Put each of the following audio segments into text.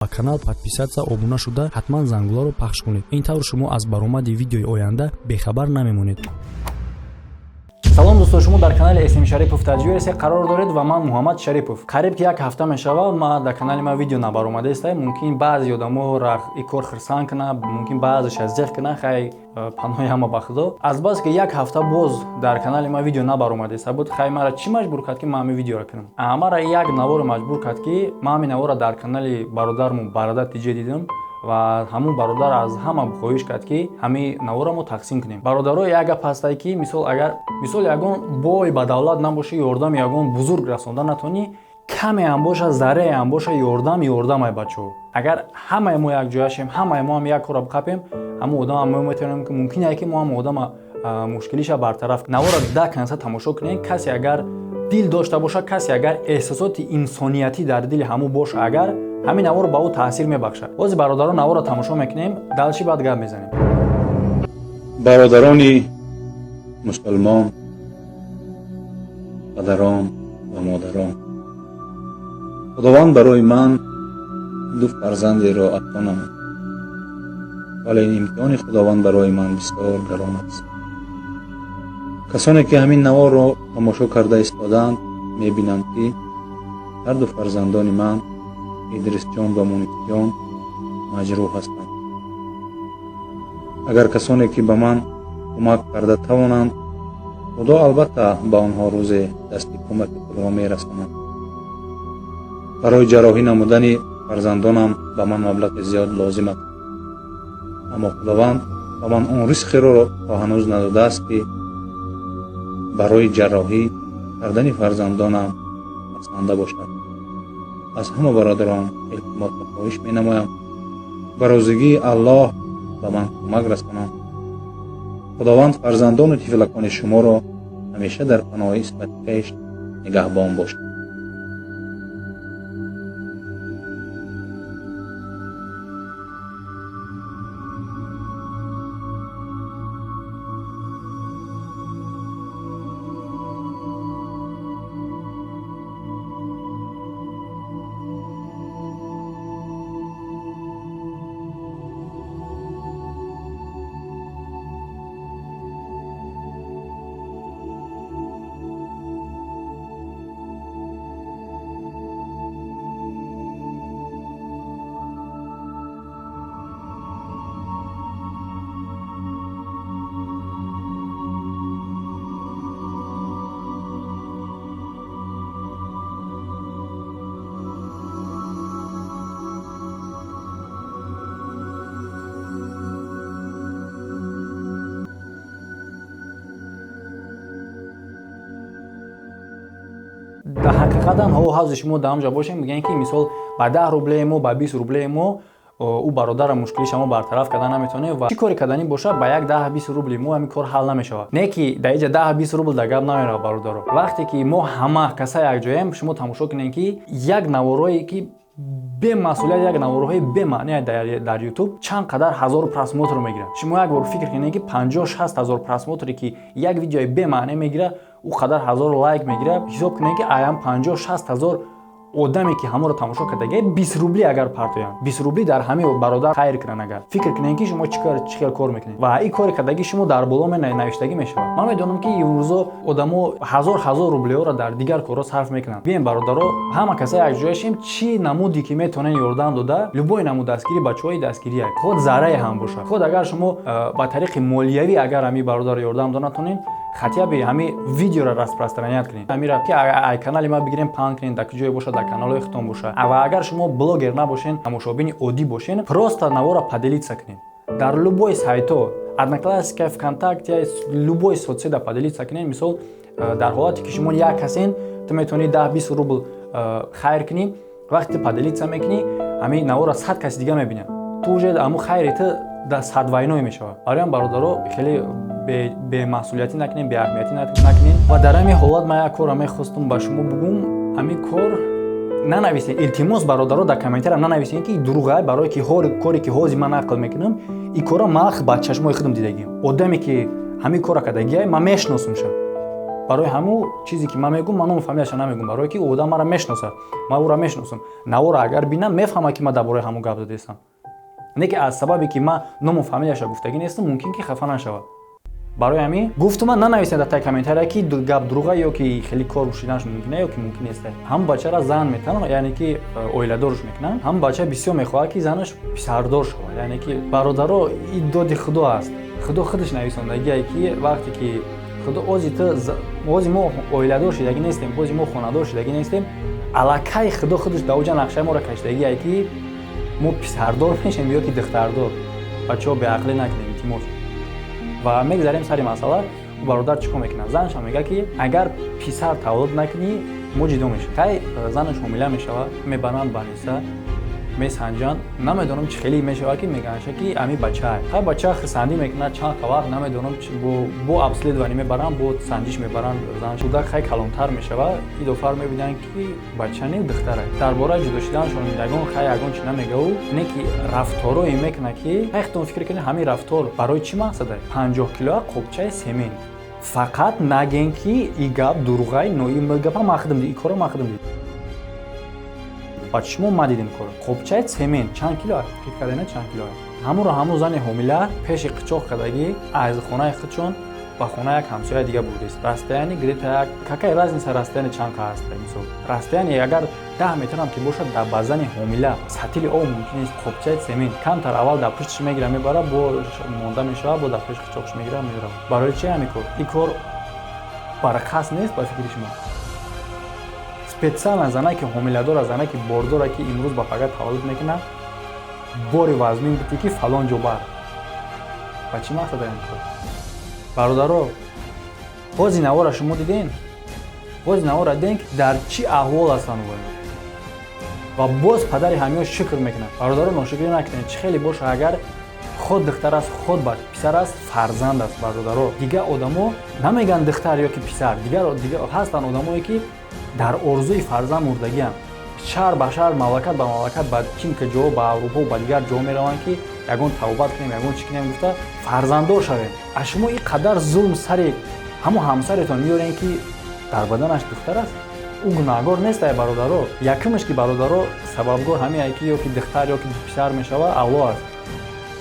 ба канал подписаться, обуна шуда ҳатман зангуларо пахш кунед. ин тавр шумо аз баромади видеои оянда бехабар намемонед. салом дӯстон, шумо дар канали SM Шарипов таҷвиресе қарор доред ва ман Муҳаммад Шарипов. қариб ки як ҳафта мешава ма дар канали ма видео набаромадааст. Мумкин баъзи одамо и кор хирсан кана, мумкин баъзеш аз зех кана, хай паноҳи ҳама ба Худо. Азбаски як ҳафта боз дар канали ма видео набаромадааст. Буд хай мара чӣ маҷбур кард ки ман ҳамин видеоро кунам? Мара як навор маҷбур кард ки ман ҳамин навора дар канали бародармо Бародар Тиҷе дидам ва ҳамун бародар аз ҳама хоҳиш кард ки ҳамин наворамо тақсим кунем. Бародаро як гап ҳастае ки мисол ягон бой ба давлат набоши, ёрдами ягон бузург расонда натони, каме ҳам боша, зарре ҳам боша, ёрдам ай бачаҳо. Агар ҳамаи мо якҷояшем, ҳамаи мо ҳам як кора бихапем, ҳамун одама мо метавонем ки мумкин ки мо ҳам одама мушкилиша бартараф. Навора да канса тамошо кунем. Касе агар дил дошта боша, касе агар эҳсосоти инсониятӣ дар дили ҳамун боша, агар ҳамин навор ба ӯ таъсир мебахшад. Бози бародарон навора тамошо мекунем, далчи баъд гап мезанем. бародарони мусулмон, падарон ва модарон, худованд барои ман ду фарзандеро ато намуд, вале имтиҳони худованд барои ман бисёр гарон аст. касоне ки ҳамин наворро тамошо карда истоданд мебинанд ки ҳар ду фарзандони ман Идрисҷон ва Мунисҷон маҷрӯҳ ҳастанд. агар касоне ки ба ман кӯмак карда тавонанд, худо албатта ба онҳо рӯзе дасти кӯмаки худро мерасонад. барои ҷарроҳӣ намудани фарзандонам ба ман маблағи зиёд лозим аст, аммо худованд ба ман он ризқеро то ҳанӯз надодааст ки барои ҷарроҳӣ кардани фарзандонам басанда бошад. аз ҳама бародарон илтимос ва хоҳиш менамоям ба розигии Аллоҳ ба ман кӯмак расонанд. худованд фарзандону тифлакони шуморо ҳамеша дар паноҳи исмати хоиш нигаҳбон бошад. дар ҳақиқатан ҳо ҳавзи шумо дар ҳамҷа бошем, мегӯянд ки мисол ба 10 рублеи мо, ба 20 рублеи мо ӯ бародара мушкилиша мо бартараф карда наметавонем ва чӣ кори кардани боша ба як 10-20 рубли мо ҳамин кор ҳал намешавад. Не ки дар инҷа 10-20 рубл дар гап намерава бародаро. вақте ки мо ҳама каса якҷоям, шумо тамошо кунед ки як наворое ки бемасъулият, як наворҳои бемаъния дар YouTube чанд қадар ҳазор просмотр мегирад. Шумо як бор фикр кунед ки 50-60 ҳазор просмотре ки як видеои бемаъне мегирад, ӯ қадар ҳазор лайк мегирад. ҳисоб кунед ки аям 50-60 ҳазор одаме ки ҳаморо тамошо кардага 20 рубли агар партоянд, 20 рубли дар ҳамин бародар хайр кунанд. агар фикр кунед ки шумо чӣ хел кор мекунед ва ин кори кардаги шумо дар боло навиштагӣ мешавад. ман медонам ки имрӯзо одамо ҳазор рублиҳоро дар дигар корҳо сарф мекунанд. бием бародаро, ҳама каса якҷояшем, чӣ намуди ки метавонем ёрдам дода, любой намуд дастгирӣ бачаҳои дастгирия, худ заррае ҳам бошад, худ агар шумо ба тариқи молиявӣ агар ҳамин бародаро ёрдам дода натонед, хотя бы ҳамин видеоро распространят кунед. ҳамира ки ай канали ма бигирем паҳн кунед, дар куҷое бошад, дар каналҳои худтон бошад. ва агар шумо блогер набошен, тамошобини оддӣ бошен, просто навора поделиться кунед. дар любой сайто, Одноклассники, ВКонтакте, любой соцсета поделиться кунед. мисол дар ҳолате ки шумо як касен, ту метавонӣ 10-20 рубл хайр кунӣ. вақти поделиться мекунӣ, ҳамин навора 100 каси дига мебинад. ту уже аму хайри ту дар садвайное мешавад. бароям бародаро, хеле бемасъулиятӣ накунем, беаҳамиятӣ накунем. ва дар ҳамин ҳолат ман як кора мехостум ба шумо бигӯм. ҳамин кор нанависен, илтимос бародаро дар комментария нанависен ки дурӯғ барое ки коре ки ҳози ман ақл мекунам, ин кора ман ба чашмои худам дидагиам. одаме ки ҳамин кора кардагия ман мешиносумша. барои ҳамун чизе ки ман мегум, ман ному фамилияшо намегум, барое ки ӯ одам маро мешиносад, ман ӯро мешиносам. Навора агар бинам мефаҳмад ки ман дар бораи ҳамун гап задастам. Не ки аз сабабе ки ман ному фамилияшо гуфтагӣ нестам, мумкин ки хафа нашавад. барои ҳамин гуфтум нанависед дар комментария ки гап дурӯға ё ки хеле кор бушиданаш мумкин ё ки мумкин нест. ҳам бачаро зан метанад, яъне ки оиладорш мекунанд. ҳам бача бисёр мехоҳад ки занаш писардор шавад, яъне ки бародаро ин доди худо аст. худо худаш нависондагие ки вақте ки худо ози мо оиладор шидагӣ нестем, ози мо хонадор шидагӣ нестем, аллакай худо худаш дар оҷа нақшаи моро кашидагие ки мо писардор мешем ё ки духтардор. бачаҳо беақлӣ накунем, илтимос. ва мегзарем сари масъала. бародар чӣ кор мекунад? Занашам мега ки агар писар таваллуд накунӣ, мо ҷидо мешавем. Кай занаш ҳомила мешавад, мебаранд ба ниса, месанҷанд, намедонам чӣ хеле мешавад ки меганаша ки ами бачае. Кай бача хисандӣ мекунад чанд вақт, намедонам бо обследование мебаранд, бо санҷиш мебаранд занаш. Кӯдак хай калонтар мешавад, идофар мебинанд ки бача не духтара. дар бораи ҷудо шиданашон ягон хай ягон чӣ намегаву, не ки рафторое мекунад ки хай худтон фикр кунед ҳамин рафтор барои чӣ мақсад ай? 50 килоа қопчаи семен. Фақат наген ки и гап дурӯғай, нои гапа махдим, и кора махдим. ба чишмо ма дидем кор. Қопчаи цемент чанд кило аст? Фикр кардем чанд кило аст? Ҳамуро ҳамун зани ҳомила пеши қичоқ кардагӣ аз хонаи худшон ба хонаи як ҳамсояи дига бурдест. Расстояни грета як какай разница расстояни чанд ка аст мисол. Расстояни агар 10 метрам ки бошад дар базани ҳомила сатили об мумкин аст қопчаи цемент камтар аввал дар пуштиш мегира мебара, бо монда мешавад, бо дар пеши қичоқш мегира мегира. Барои чи ҳамин кор? Ин кор барқас нест ба фикри шумо. специально зана ки ҳомиладора, зана ки бордора ки имрӯз ба пага таваллуд мекунад, бори вазнин бити ки фалон ҷо бар. Ба чӣ мақсад ин кор? бародаро, ҳози навора шумо диден? ҳози навора диден ки дар чӣ аҳвол ҳастанд ва боз падари ҳамеҳо шукр мекунад. бародаро, ношукрӣ накунед. чӣ хеле боша агар худ духтар аст, худ писар аст, фарзанд аст. бародаро, дигар одамо намегӯянд духтар ё ки писар. дигар ҳастанд одамое ки дар орзуи фарзанд мурдагиам. шаҳр ба шаҳр, мамлакат ба мамлакат, ба чимка ҷо, ба аврупо, ба дигар ҷо мераванд ки ягон тавбат кунем, ягон чӣ кунем гуфта фарзанддор шавем. аз шумо ин қадар зулм сари ҳамон ҳамсаретон меорем ки дар баданаш духтар аст. ӯ гунаҳгор нест ай бародаро. якумаш ки бародаро сабабгор ҳамин ай ки ё ки духтар ё ки писар мешавад авло аст.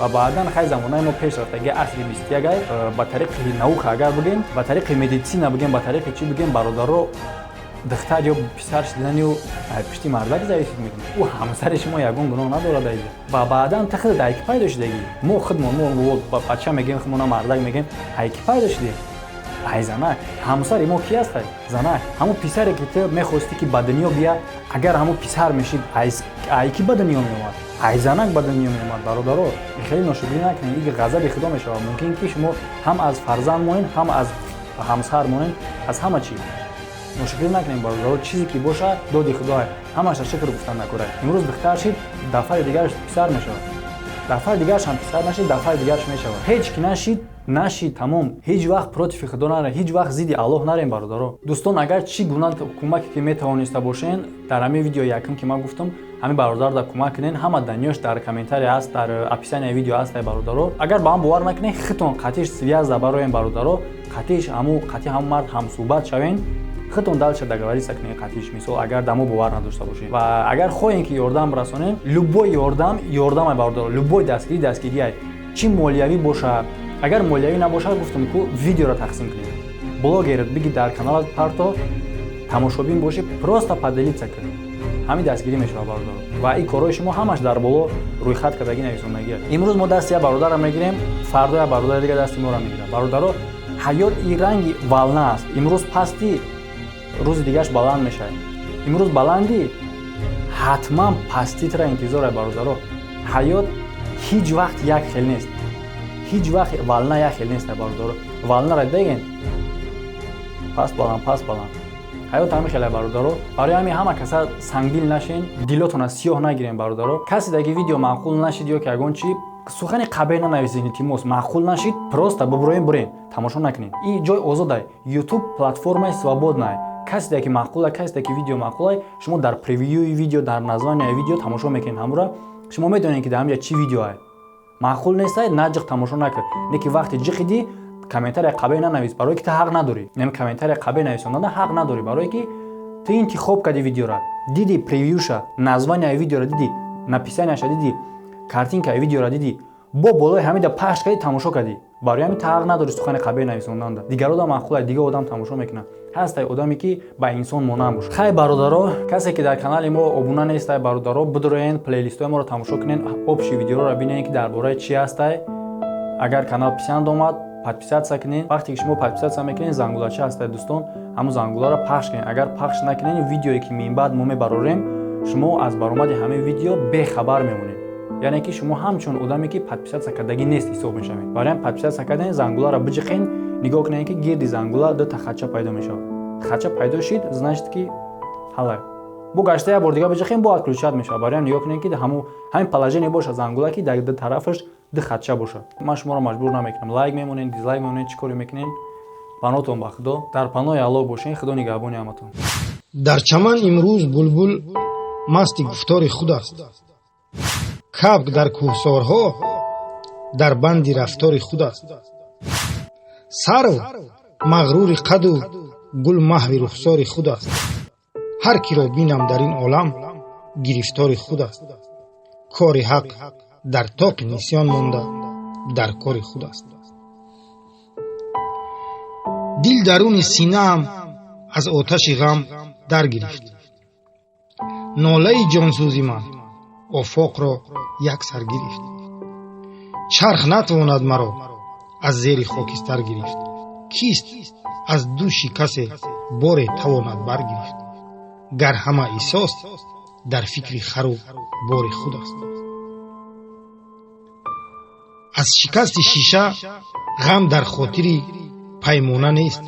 ва баъдан хай замонаи мо пеш рафтаги асри 21 ай ба тариқи наука агар бигем, ба тариқи медицина бигем, ба тариқи чӣ бигем, бародаро духтар ё писар шидани ӯ пишти мардак зависид мекунад. ӯ ҳамсари шумо ягон гуноҳ надорад айҷа. ва баъдан та худ ай ки пайдо шидагӣ. мо худмон мо бача мегем, худмона мардак мегем, ай ки пайдо шидем. ай занак, ҳамсари мо ки аст ай? Занак. ҳамун писаре ки ту мехости ки ба дунё бия, агар ҳамун писар мешид, ай ки ба дунё меомад? ай занак ба дунё меомад. бародаро, хеле ношукрӣ накунед. ин ғазаби худо мешавад. мумкин ки шумо ҳам аз фарзанд монед, ҳам аз ҳамсар монед, аз ҳама чӣ. ношукрӣ накунем бародаро. чизе ки боша доди худо ай. ҳамаша шукр гуфтан накунед. имрӯз духтар шид, дафъари дигараш писар мешавад. дафъари дигараш ҳам писар нашид, дафъари дигараш мешавад. ҳеҷ ки нашид тамом. ҳеҷ вақт против худо нарем, ҳеҷ вақт зидди Аллоҳ нарем бародаро. дӯстон, агар чӣ гуна кӯмаке ки метавониста бошен, дар ҳамин видео якум ки ман гуфтам, ҳамин бародар дар кӯмак кунен. ҳама даниёш дар комментария аст, дар описанияи видео аст ай бародаро. агар ба ман бовар накунед, худтон қатиш связа бароем бародаро. қатиш ҳамун мард ҳамсӯҳбат шавен. худтон дальше договориться кунед қатиш. мисол агар дамо бовар надошта бошед ва агар хоҳем ки ёрдам расонем, любой ёрдам ай бародаро. любой дастгирӣ ай. чӣ молиявӣ боша, агар молиявӣ набошад, гуфтам ку видеоро тақсим кунед. блогерат биги дар каналат парто тамошобин боши, просто поделиться кун. ҳамин дастгирӣ мешавад бародаро. ва ин корои шумо ҳамаш дар боло рӯйхат кардагӣ нависондагӣ. имрӯз мо дасти я бародарро мегирем, фардо я бародари дига дасти моро мегирад. бародаро, ҳаёт ин ранги волна аст. имрӯз пасти, рӯзи дигаш баланд мешавад. имрӯз баланди, ҳатман паститра интизорай бародаро. ҳаёт ҳеҷ вақт як хел нест. ҳеҷ вақт волна як хел нест бародаро. волнаро дидеген? паст баланд, паст баланд. ҳаёт ҳамин хеле бародаро. барои ҳамин ҳама каса сангдил нашен, дилотона сиёҳ нагирем бародаро. касе даги видео маъқул нашид ё ки ягон чӣ сухани қабеҳ нанависед, илтимос маъқул нашид, просто бибурен тамошо накунед. ин ҷой озодай. YouTube платформаи свободнай. касе даги маъқулай, касе даги видео маъқулай, шумо дар превьюи видео, дар названияи видео тамошо мекунед. ҳамура шумо медонед ки дар ҳамҷа чӣ видео ай. маъқул нестай, наҷиқ тамошо накун. не ки вақти ҷиқиди комментарий қабе нанавис, барое ки ту ҳақ надорӣ. Нем комментарий қабе нависонанда ҳақ надорӣ, барое ки ту интихоб кади видеора, диди превьюша, названия видеора диди, написаниаша диди, картинкаи видеора диди, бо болои ҳамида пахш кади тамошо кади. Барои ҳамин ту ҳақ надорӣ сухани қабе нависонанда. Дигар одам маъқулад, дигар одам тамошо мекунад. ҳастай одаме ки ба инсон монанд бошад. Хай бародаро, касе ки дар канали мо обуна нестай, бародаро бидроен плейлистои моро тамошо кунен, общи видеоро бинен ки дар бораи чи ҳастай. Агар канал писанд омад, подписатсия кунен. Вақте ки шумо подписатсия мекунен, зангулача ҳастай дӯстон, ҳамун зангуларо пахш кунен. Агар пахш накунен, видеое ки минбаъд мо мебарорем, шумо аз баромади ҳамин видео бехабар мемонед. яъне ки шумо ҳамчун одаме ки подписатсия кардагӣ нест ҳисоб мешавед. Барои ҳам подписатсия карден, зангуларо биҷиқен, нигоҳ кунед ки гирди зангула дута хатча пайдо мешавад. Хатча пайдо шид, значит ки ҳалай. Бо гашта як бор дигар биҷиқен, бо отключат мешавад. барои ҳам нигоҳ кунед ки ҳамин положение боша зангула ки дар ду тарафаш ду хатча бошад. Ман шуморо маҷбур намекунам. Лайк мемонед, дизлайк мемонед, чӣ коре мекунед? Панотон ба Худо. Дар паноҳи Аллоҳ бошед. Худо нигаҳбони ҳаматон. дар чаман имрӯз булбул масти гуфтори худ аст. кабк дар кӯҳсорҳо дар банди рафтори худ аст. сарв мағрури қаду гул маҳви рухсори худ аст. ҳар киро бинам дар ин олам гирифтори худ аст. кори ҳақ дар тоқи нисьён монда дар кори худ аст. дил даруни синаам аз оташи ғам даргирифт. нолаи ҷонсӯзи ман офоқро яксар гирифт. чарх натавонад маро аз зери хокистар гирифт. кист аз дӯши касе боре тавонад баргирифт. гар ҳама эҳсос дар фикри харуб бори худ аст. аз шикасти шиша ғам дар хотири паймона нест.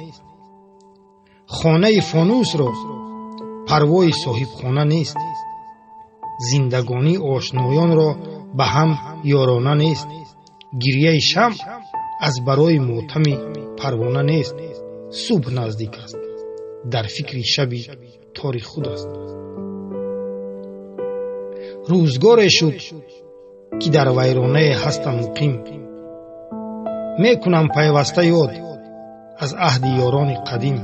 хонаи фонусро парвои соҳибхона нест. зиндагонии ошноёнро ба ҳам ёрона нест. гирьяи шамъ аз барои мотами парвона нест. субҳ наздик аст, дар фикри шаби тори худ аст. рӯзгоре шуд ки дар вайронае ҳастам муқим. мекунам пайваста ёд аз аҳди ёрони қадим.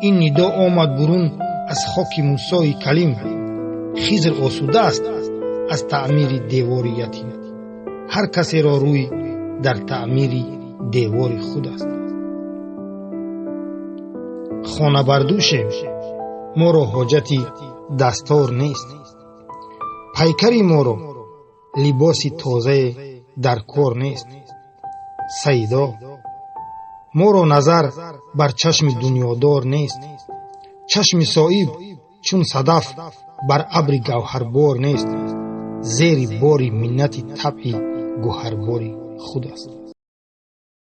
ин нидо омад бурун аз хоки мусои калим. хизр осуда аст аз таъмири девори ятим. ҳар касеро рӯй дар таъмири девори худ аст. хонабардӯшем, моро ҳоҷати дастор нест. пайкари моро либоси тозае дар кор нест. саидо, моро назар бар чашми дунёдор нест. чашми соиб чун садаф бар абри гавҳарбор нест. зери бори миннати табъи гӯҳарбори худ аст.